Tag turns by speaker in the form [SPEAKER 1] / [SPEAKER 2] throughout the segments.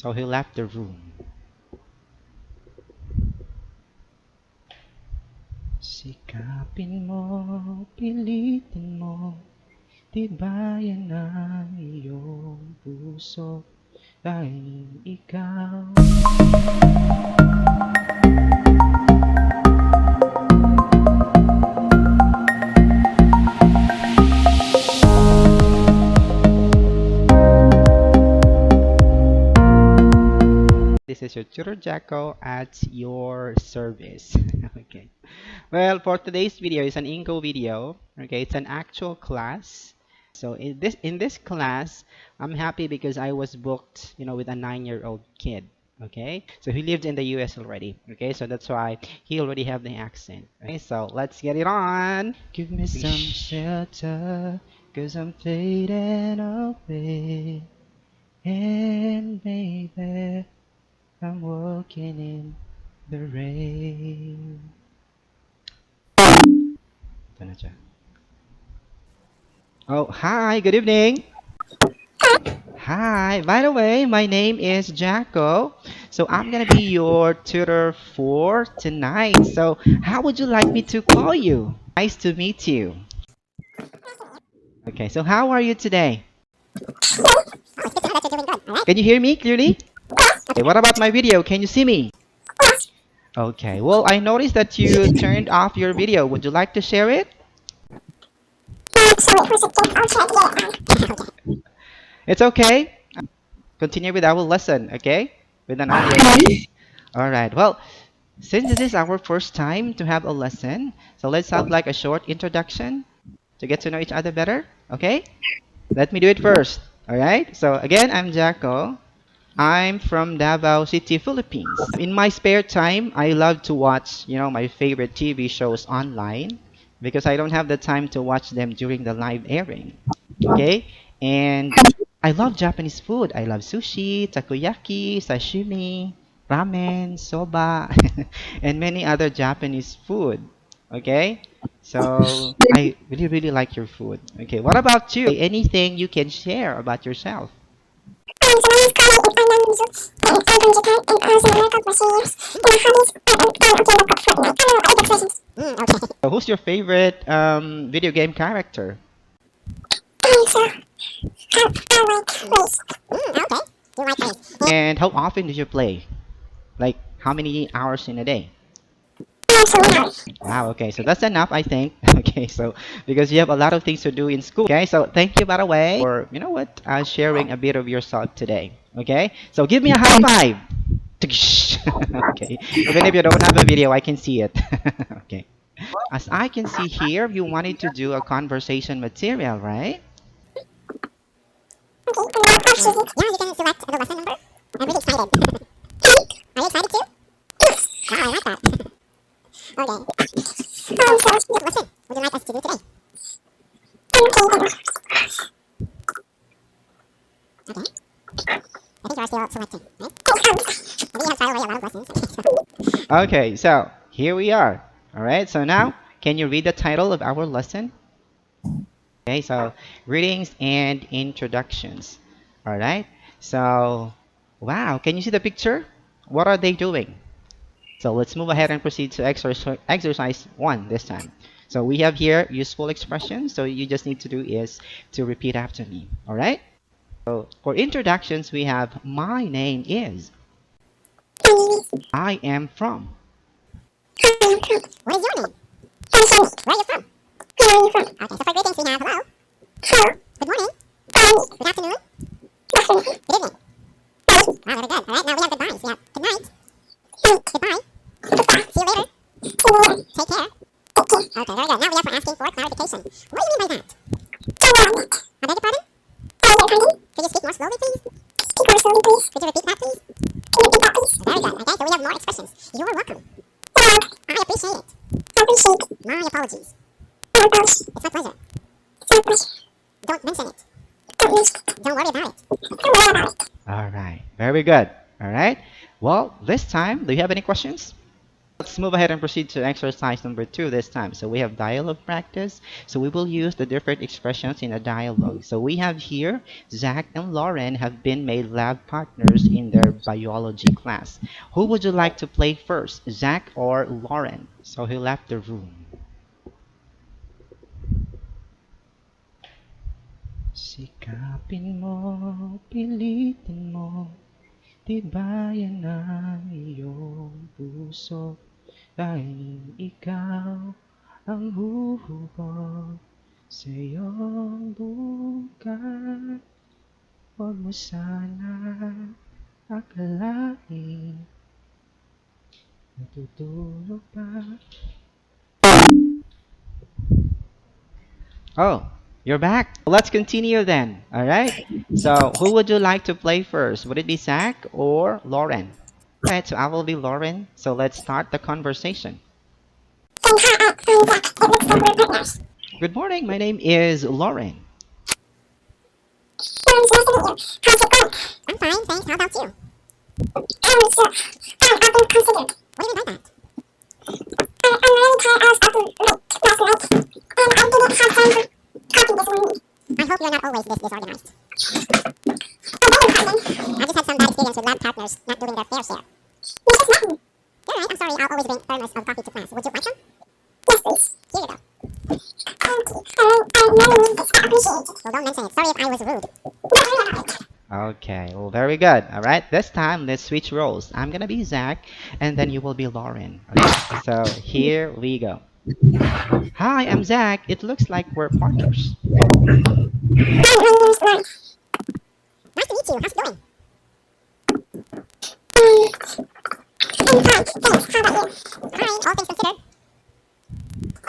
[SPEAKER 1] So he left the room. Sikapin mo, pilitin mo, tibayan ang iyong puso, dahil ikaw. This is your Tutor Jacko at your service. Okay. Well, for today's video, it's an Engoo video. Okay, it's an actual class. So in this class, I'm happy because I was booked, with a 9-year-old kid. Okay, so he lived in the U.S. already. Okay, so that's why he already have the accent. Okay, so let's get it on. Give me some shelter, cause I'm fading away, and baby, I'm walking in the rain. Ito na siya. Oh, hi, good evening. Hi, by the way, my name is Jacko. So I'm gonna be your tutor for tonight. So how would you like me to call you? Nice to meet you. Okay, so how are you today? Can you hear me clearly? Okay, what about my video? Can you see me? Okay, well, I noticed that you turned off your video. Would you like to share it? It's okay. Continue with our lesson, okay? With an audio. All right. Well, since this is our first time to have a lesson, so let's have like a short introduction to get to know each other better, okay? Let me do it first. All right. So again, I'm Jacko. I'm from Davao City, Philippines. In my spare time, I love to watch, my favorite TV shows online because I don't have the time to watch them during the live airing. Okay? And I love Japanese food. I love sushi, takoyaki, sashimi, ramen, soba, and many other Japanese food. Okay? So I really, really like your food. Okay, what about you? Anything you can share about yourself? So who's your favorite video game character? And how often do you play? Like how many hours in a day? Wow, okay, so that's enough, I think. Okay, so because you have a lot of things to do in school. Okay, so thank you, by the way, for sharing a bit of yourself today. Okay, so give me a high five. Okay, even if you don't have a video, I can see it. Okay, as I can see here, you wanted to do a conversation material, right? Okay, so here we are. All right, so now can you read the title of our lesson? Okay, so greetings and introductions. All right, so wow, can you see the picture? What are they doing? So let's move ahead and proceed to exercise 1 this time. So we have here useful expressions. So you just need to do is to repeat after me. All right. So for introductions, we have my name is. I am from. What is your name? Where are you from? Okay, so for greetings, we have hello. Good morning. Good afternoon. Good evening. Wow, very good. All right, now we have goodbyes. We have good night. Goodbye. See you later. Take care. Okay, very good. Now we have for asking for clarification. What do you mean by that? I beg your pardon? Could you speak more slowly, please? Could you repeat that, please? Very good. Okay, so we have more expressions. You're welcome. I appreciate it. My apologies. It's my pleasure. Don't mention it. Don't worry about it. All right. Very good. All right. Well, this time, do you have any questions? Let's move ahead and proceed to exercise number 2 this time. So we have dialogue practice. So we will use the different expressions in a dialogue. So we have here, Zach and Lauren have been made lab partners in their biology class. Who would you like to play first, Zach or Lauren? So he left the room. Sikapin mo, pilitin mo, tibayan ang iyong puso. Dahil ikaw ang huhubog sa iyong buhay. Huwag mo sana akalain natutulog pa. Oh, you're back. Let's continue then. All right. So, who would you like to play first? Would it be Zach or Lauren? All right. So I will be Lauren. So let's start the conversation. Good morning. My name is Lauren.
[SPEAKER 2] I'm fine, thanks. How about you? I've been considered. What do you mean by that? I'm really tired. I was up late last night, and I didn't have time for coffee this morning. I hope you're not always this disorganized. I beg your pardon. I just had some bad experience with lab partners not doing their fair share. You just met me. You're right. I'm sorry. I'll always bring thermos of coffee to class. Would you like some? Yes, please. Here you go. Thank you. I never need this. I appreciate it. Well, don't mention it. Sorry if I was rude. Don't worry about it.
[SPEAKER 1] Okay, well, very good. All right, this time let's switch roles. I'm gonna be Zach, and then you will be Lauren. Okay, so here we go. Hi, I'm Zach. It looks like we're partners.
[SPEAKER 2] Hi, my name is Lauren. Nice to meet you. How's it going? I'm fine, thanks. How about you? Hi, all things considered.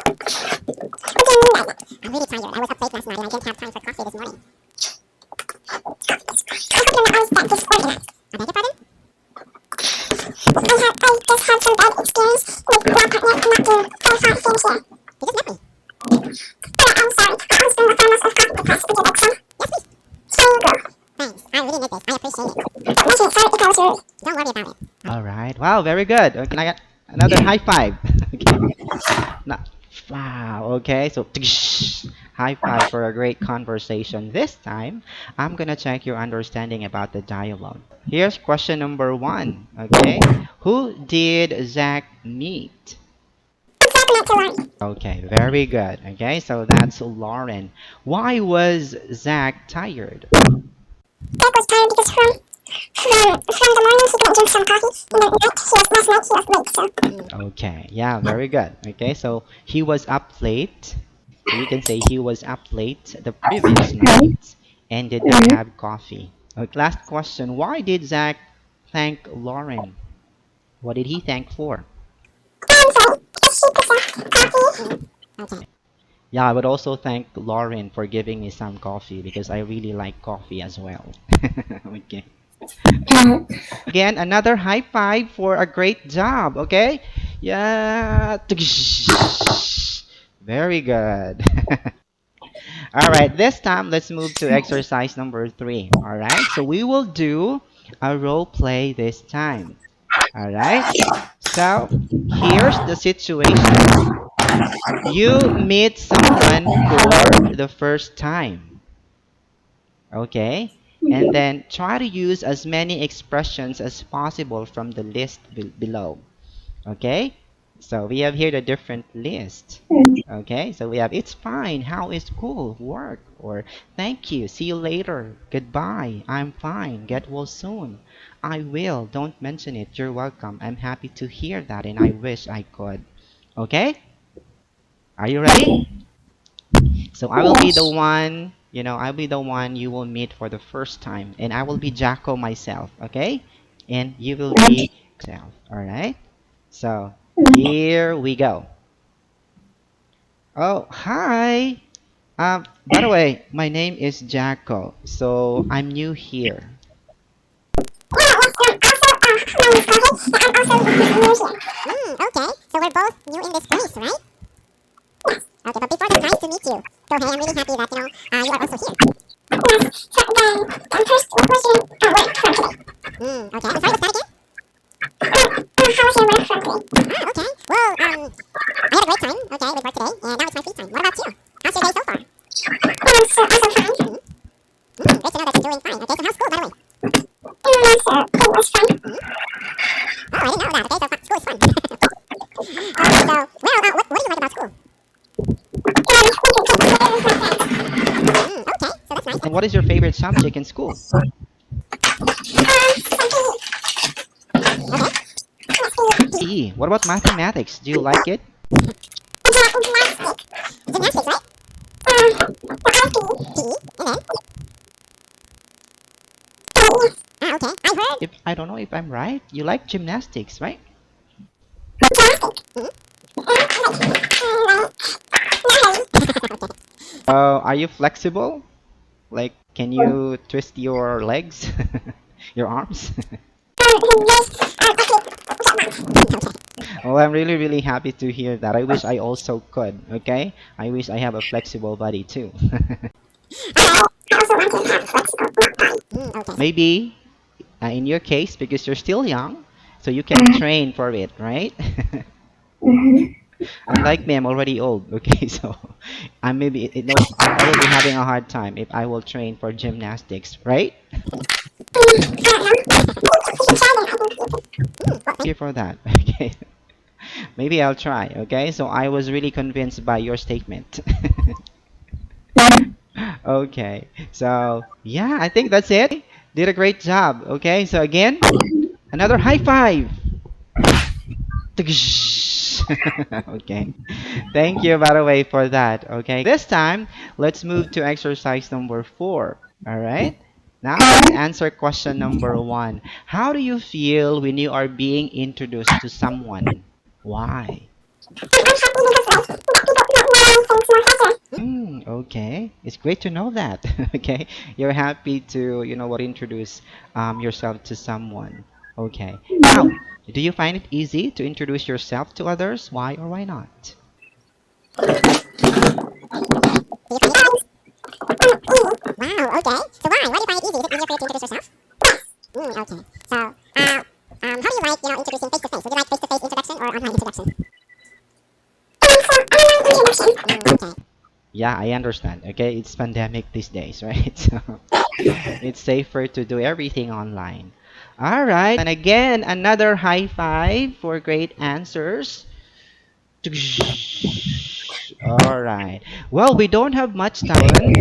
[SPEAKER 2] What do you mean by that? I'm really tired. I was up late last night and I didn't have time for coffee this morning. I hope you're not always that disorganized. I beg your pardon? I just had some bad experience with my partner not doing their fair share. You just met me. I'm sorry. I was bring the thermos of coffee to class. Would you like some? Yes, please. Here you go. Thanks. I really need this. I appreciate it. Don't mention it. Sorry if I was rude. Don't worry about it.
[SPEAKER 1] All right. Wow, very good. Can I get another high five? Okay. No. Wow. Okay. So high five for a great conversation. This time, I'm gonna check your understanding about the dialogue. Here's question number 1. Okay. Who did Zach meet?
[SPEAKER 2] I'm glad to meet you, Lauren.
[SPEAKER 1] Okay. Very good. Okay. So that's Lauren. Why was Zach tired?
[SPEAKER 2] Zach was tired because from the morning he couldn't drink some coffee, and at night last night he was late, so.
[SPEAKER 1] Okay, yeah, very good. Okay, so he was up late. So you can say he was up late the previous night and did not have coffee. Okay, last question. Why did Zach thank Lauren? What did he thank for?
[SPEAKER 2] I'm sorry. Does she prefer coffee? Okay.
[SPEAKER 1] Yeah, I would also thank Lauren for giving me some coffee because I really like coffee as well. Okay. Again, another high five for a great job, okay? Yeah. Very good. All right, this time let's move to exercise number 3. All right, so we will do a role play this time. All right, so here's the situation. You meet someone for the first time. Okay, and then try to use as many expressions as possible from the list below. Okay, so we have here the different list. Okay, so we have it's fine, how is school, work, or thank you, see you later, goodbye, I'm fine, get well soon, I will, don't mention it, you're welcome, I'm happy to hear that and I wish I could. Okay, are you ready? So I will be the one, I'll be the one you will meet for the first time, and I will be Jacko myself, okay? And you will be yourself, all right? So here we go. Oh, hi. By the way, my name is Jacko, so I'm new here.
[SPEAKER 2] Okay. So we're both new in this place, right? Yes. Okay, but before that, nice to meet you. So hey, I'm really happy that, you are also here. Yes. So then first, what was your work from today? Okay. I'm sorry, what's that again? How was your work from today? Okay.
[SPEAKER 1] favorite subject in school? PE. What about mathematics? Do you like it?
[SPEAKER 2] Gymnastics, right? PE, and then? Okay. I heard
[SPEAKER 1] If I don't know if I'm right, you like gymnastics, right?
[SPEAKER 2] gymnastics.
[SPEAKER 1] Are you flexible? Like, can you twist your legs, your arms? Well, I'm really, really happy to hear that. I wish I also could, okay? I wish I have a flexible body too.
[SPEAKER 2] Okay.
[SPEAKER 1] Maybe in your case, because you're still young, so you can train for it, right? Unlike me, I'm already old, okay? So I will be having a hard time if I will train for gymnastics, right? Thank you for that, okay? Maybe I'll try, okay? So I was really convinced by your statement. Okay, so yeah, I think that's it. Did a great job, okay? So again, another high five. Okay. Thank you, by the way, for that. Okay. This time, let's move to exercise number 4. All right. Now, let's answer question number 1. How do you feel when you are being introduced to someone? Why? Okay. It's great to know that. Okay. You're happy to, introduce yourself to someone. Okay. Now, do you find it easy to introduce yourself to others? Why or why not?
[SPEAKER 2] Wow, okay. So why? Why do you find it easy? Is it easier for you to introduce yourself? Okay. So, how do you like, introducing face to face? Would you like face to face introduction or online introduction? Okay.
[SPEAKER 1] Yeah, I understand. Okay, it's pandemic these days, right? So it's safer to do everything online. All right, and again, another high five for great answers. All right. Well, we don't have much time.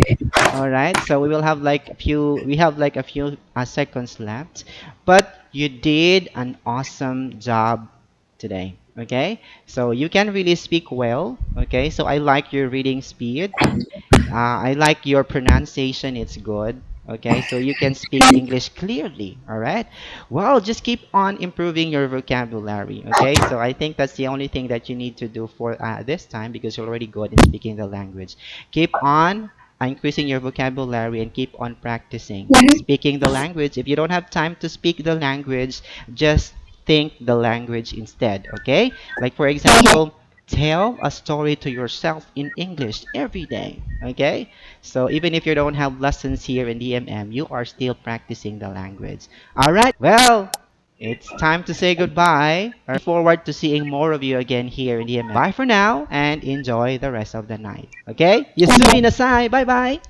[SPEAKER 1] All right, so we have like a few seconds left, but you did an awesome job today. Okay, so you can really speak well. Okay, so I like your reading speed. I like your pronunciation, it's good. Okay, so you can speak English clearly. All right. Well, just keep on improving your vocabulary. Okay, so I think that's the only thing that you need to do for this time because you're already good in speaking the language. Keep on increasing your vocabulary and keep on practicing speaking the language. If you don't have time to speak the language, just think the language instead. Okay, like for example, tell a story to yourself in English every day. Okay? So even if you don't have lessons here in DMM, you are still practicing the language. All right. Well, it's time to say goodbye. I look forward to seeing more of you again here in DMM. Bye for now and enjoy the rest of the night. Okay? Yasumi nasai. Bye bye.